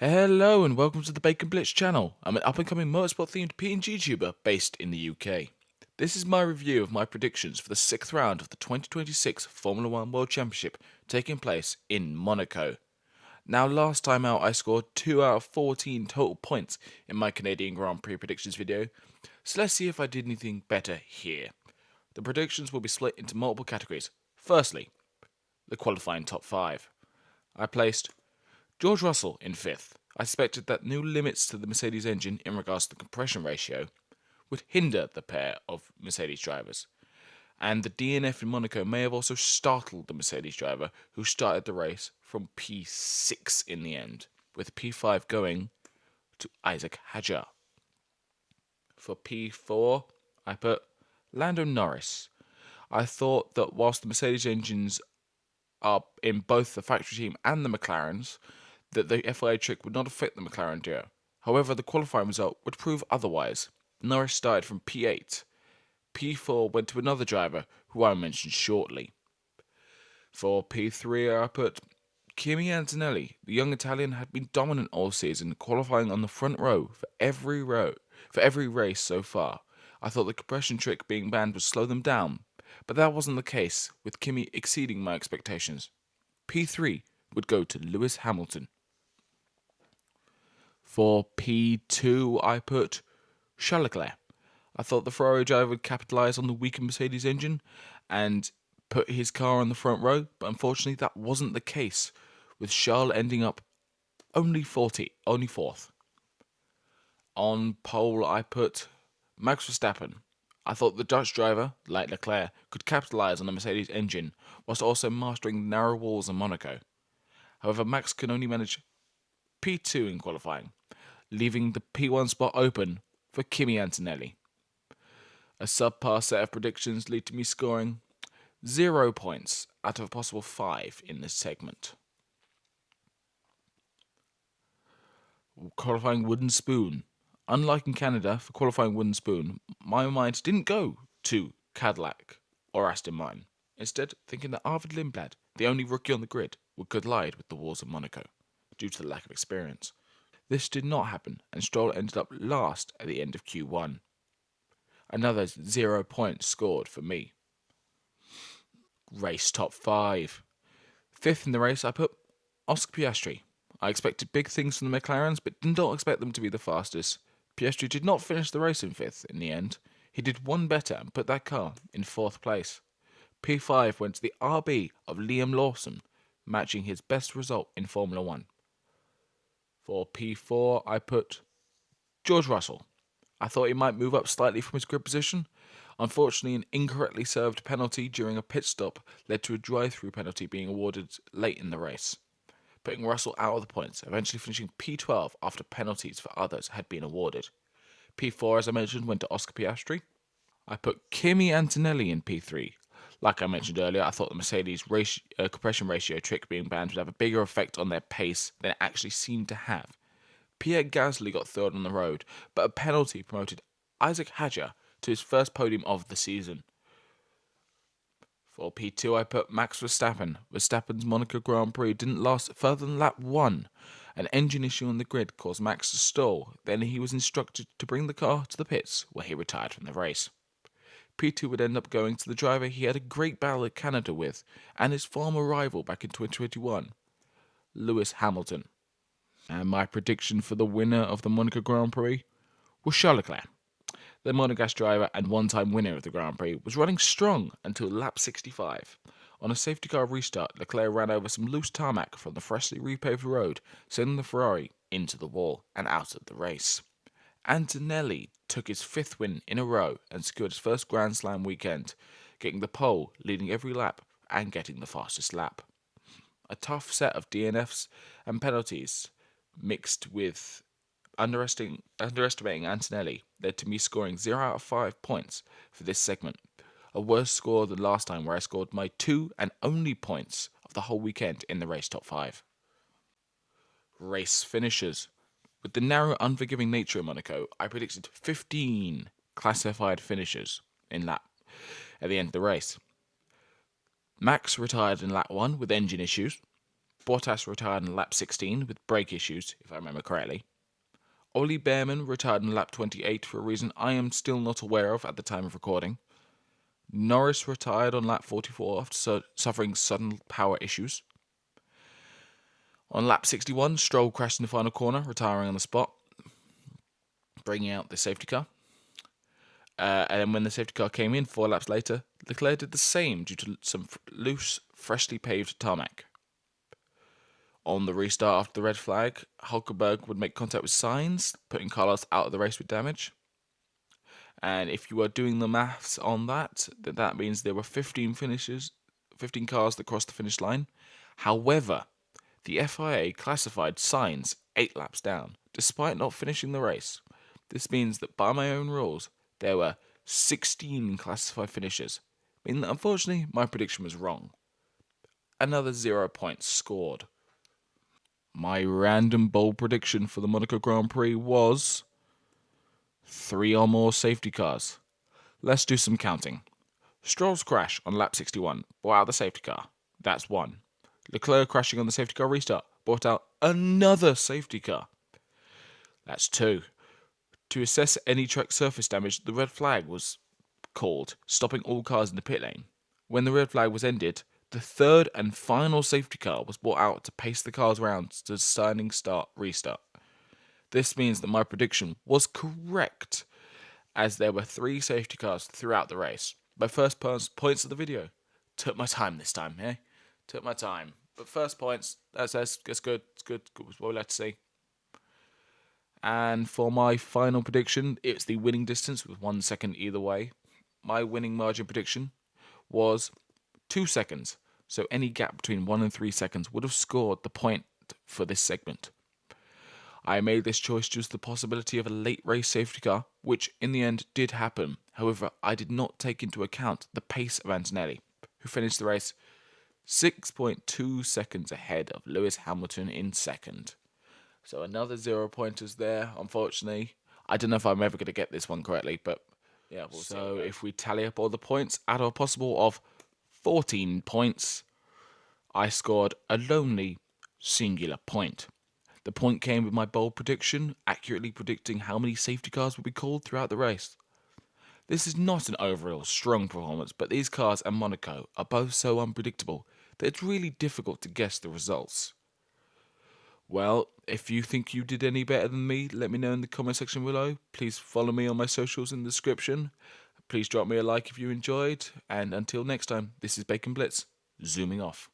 Hello and welcome to the Bacon Blitz channel. I'm an up-and-coming motorsport themed PNG-Tuber based in the UK. This is my review of my predictions for the 6th round of the 2026 Formula 1 World Championship taking place in Monaco. Now last time out I scored 2 out of 14 total points in my Canadian Grand Prix predictions video, so let's see if I did anything better here. The predictions will be split into multiple categories. Firstly, the qualifying top 5. I placed George Russell in 5th. I suspected that new limits to the Mercedes engine in regards to the compression ratio would hinder the pair of Mercedes drivers, and the DNF in Monaco may have also startled the Mercedes driver who started the race from P6 in the end, with P5 going to Isaac Hadjar. For P4, I put Lando Norris. I thought that whilst the Mercedes engines are in both the factory team and the McLarens, that the FIA trick would not affect the McLaren duo. However, the qualifying result would prove otherwise. Norris started from P8. P4 went to another driver, who I will mention shortly. For P3, I put Kimi Antonelli. The young Italian had been dominant all season, qualifying on the front row for every race so far. I thought the compression trick being banned would slow them down, but that wasn't the case, with Kimi exceeding my expectations. P3 would go to Lewis Hamilton. For P2, I put Charles Leclerc. I thought the Ferrari driver would capitalise on the weaker Mercedes engine and put his car on the front row, but unfortunately that wasn't the case, with Charles ending up only fourth. On pole, I put Max Verstappen. I thought the Dutch driver, like Leclerc, could capitalise on the Mercedes engine, whilst also mastering the narrow walls in Monaco. However, Max could only manage P2 in qualifying, leaving the P1 spot open for Kimi Antonelli. A subpar set of predictions lead to me scoring 0 points out of a possible 5 in this segment. Qualifying wooden spoon. Unlike in Canada, for qualifying wooden spoon, my mind didn't go to Cadillac or Aston Martin. Instead, thinking that Arvid Lindblad, the only rookie on the grid, would collide with the walls of Monaco due to the lack of experience. This did not happen, and Stroll ended up last at the end of Q1. Another 0 points scored for me. Race top 5. 5th in the race, I put Oscar Piastri. I expected big things from the McLarens, but did not expect them to be the fastest. Piastri did not finish the race in 5th in the end. He did one better and put that car in 4th place. P5 went to the RB of Liam Lawson, matching his best result in Formula 1. For P4, I put George Russell. I thought he might move up slightly from his grid position. Unfortunately, an incorrectly served penalty during a pit stop led to a drive-through penalty being awarded late in the race, putting Russell out of the points, eventually finishing P12 after penalties for others had been awarded. P4, as I mentioned, went to Oscar Piastri. I put Kimi Antonelli in P3. Like I mentioned earlier, I thought the Mercedes compression ratio trick being banned would have a bigger effect on their pace than it actually seemed to have. Pierre Gasly got third on the road, but a penalty promoted Isaac Hadjar to his first podium of the season. For P2, I put Max Verstappen. Verstappen's Monaco Grand Prix didn't last further than lap 1. An engine issue on the grid caused Max to stall, then he was instructed to bring the car to the pits, where he retired from the race. P2 would end up going to the driver he had a great battle at Canada with, and his former rival back in 2021, Lewis Hamilton. And my prediction for the winner of the Monaco Grand Prix was Charles Leclerc. The Monegasque driver and one-time winner of the Grand Prix was running strong until lap 65. On a safety car restart, Leclerc ran over some loose tarmac from the freshly repaved road, sending the Ferrari into the wall and out of the race. Antonelli took his 5th win in a row and secured his first Grand Slam weekend, getting the pole, leading every lap, and getting the fastest lap. A tough set of DNFs and penalties, mixed with underestimating Antonelli, led to me scoring 0 out of 5 points for this segment. A worse score than last time, where I scored my 2 and only points of the whole weekend in the race top 5. Race finishers. With the narrow, unforgiving nature of Monaco, I predicted 15 classified finishers at the end of the race. Max retired in lap 1 with engine issues. Bottas retired on lap 16 with brake issues, if I remember correctly. Ollie Behrman retired on lap 28 for a reason I am still not aware of at the time of recording. Norris retired on lap 44 after suffering sudden power issues. On lap 61, Stroll crashed in the final corner, retiring on the spot, bringing out the safety car. And then when the safety car came in 4 laps later, Leclerc did the same due to some loose, freshly paved tarmac. On the restart after the red flag, Hulkenberg would make contact with Sainz, putting Carlos out of the race with damage. And if you are doing the maths on that, that means there were 15 cars that crossed the finish line. However, the FIA classified Sainz 8 laps down, despite not finishing the race. This means that by my own rules, there were 16 classified finishers, meaning that unfortunately my prediction was wrong. Another 0 points scored. My random bold prediction for the Monaco Grand Prix was 3 or more safety cars. Let's do some counting. Stroll's crash on lap 61 brought out the safety car. That's 1. Leclerc crashing on the safety car restart brought out another safety car. That's 2. To assess any track surface damage, the red flag was called, stopping all cars in the pit lane. When the red flag was ended, the third and final safety car was brought out to pace the cars around to the standing restart. This means that my prediction was correct, as there were 3 safety cars throughout the race. My first points of the video. Took my time this time, eh? Took my time. But first points, that's good. It's good. What we'll have to see. And for my final prediction, it's the winning distance with 1 second either way. My winning margin prediction was 2 seconds. So any gap between 1 and 3 seconds would have scored the point for this segment. I made this choice due to the possibility of a late race safety car, which in the end did happen. However, I did not take into account the pace of Antonelli, who finished the race 6.2 seconds ahead of Lewis Hamilton in second. So another 0 pointers there, unfortunately. I don't know if I'm ever going to get this one correctly, but yeah, we'll see. So if we tally up all the points out of a possible of 14 points, I scored a lonely singular point. The point came with my bold prediction, accurately predicting how many safety cars would be called throughout the race. This is not an overall strong performance, but these cars and Monaco are both so unpredictable that it's really difficult to guess the results. Well, if you think you did any better than me, let me know in the comment section below. Please follow me on my socials in the description. Please drop me a like if you enjoyed. And until next time, this is Bacon Blitz, zooming off.